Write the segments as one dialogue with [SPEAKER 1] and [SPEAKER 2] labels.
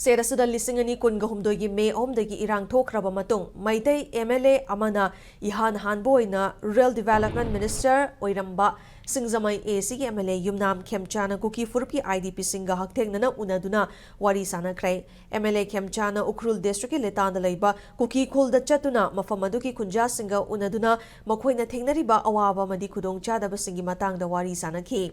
[SPEAKER 1] Serasuda Lisingani Kungahumdogi May Omdagi Irang Tokraba Matung, Meitei MLA Amana Ihan Hanboina, Rural Development Minister Oiramba, Singzamai AC MLA Yumnam Khemchand Kuki Furpi IDP Singa Haktegnana Unaduna Wari Sana Kray, MLA Khemchand Ukrul District Letanda Laiba, Kuki Kulda Chatuna, Mafamaduki Kunja Singa Unaduna, Makoina Tengnariba Awaba Madi Kudong Chadaba Singi Matang the Wari Sana Ki.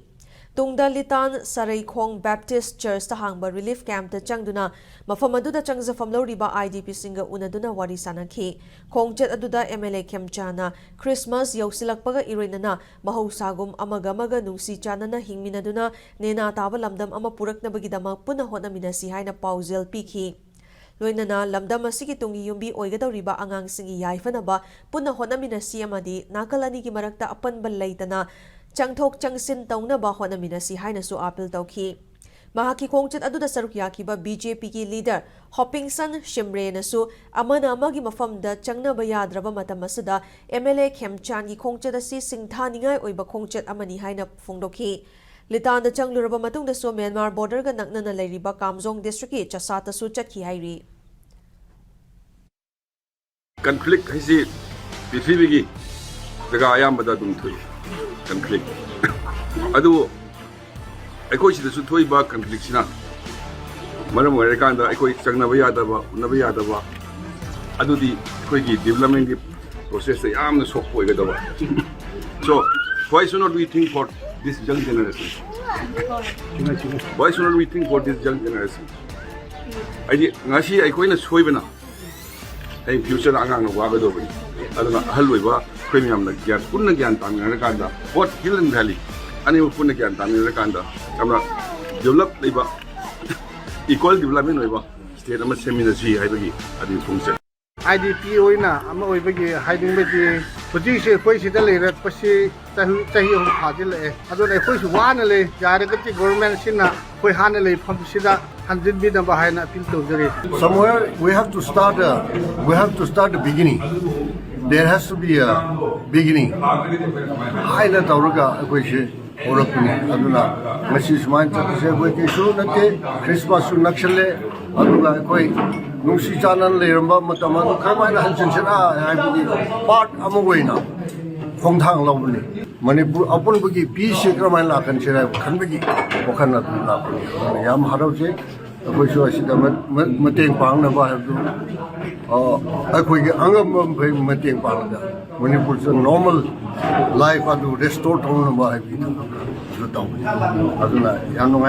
[SPEAKER 1] Tungda Litan Sarai Khong Baptist Church Tahangba Relief Camp ta Changduna Mafamaduda Changza Famloriba IDP Singa Unaduna Wari Sanaki Khongchet Aduda MLA Khemchand Christmas Yausilakpaga Irinana Mahosagum Amagamaga Nungsi Chanana Hingminaduna Nena Taba Lamdam Ama Puraknabagidama Puna Honaminasi Haina Pauzel Piki Loinana Lamdam Asiki Tungi Yumbi Oigadoriba Angang Singi Yaifanaba Puna Honaminasi Amadi Nakalani ki Marakta Apan Balaitana Changthok Changsin Tauna Bahwana Minasi Hainasu Apil Tauki. Mahaki Khongchet Aduda Sarukyakiba BJP ki leader Hoppingson Shimre Nasu Amana Amagi Mafamda Changna Bayadraba Matamasuda MLA Khemchand ki Khongchet Asi Singthaningai Oiba Khongchet Amani Haina Fungdoki. Litanda Changluraba Matungda So Myanmar border ga Naknana Lairiba Kamjong district ki Chasata Su Chatki Hairi.
[SPEAKER 2] Conflict haisi Pithivigi daga ayambada dum thui conflict adu aikoi sida su thoi ba conflict sina maram ore kanda aikoi changna ba yada ba adu di koi gi development process se amna sok poi ga da so why should not we think for this young generation why should not we think for this young generation ai ngasi aikoi na soi bana ai future angang na wa ga do bani aduna haloi ba premium na gyan punna gyan tamina kanda what hill and valley ani punna gyan tamina kanda amra develop leiba equal development hoiba state ama semina ji haibagi adi thungse
[SPEAKER 3] IDP oina ama oibagi hiding bagi puji se koi sida leirat pasi tahi hum phajil e adona koi su wana le jaragati government sina koi hana le pham sida 100 bid number haina appeal to jare
[SPEAKER 4] somewhere we have to start the beginning. There has to be a beginning. Haina tauruga koi se orakuni aduna masi sman se koi ke su nate Christmas su nakshale aduga koi nungsi chanan leramba matama kamaina hansin sena haibudi part amogoina khongthang lawbuni Manipur apun bagi peace kramain la kan sera khanbagi okhana la yam harause koi su asida mateng pangna ba habdu akoi ge angam bhai mateng pangda Manipur normal life adu restore thongna ba habi aduna yanong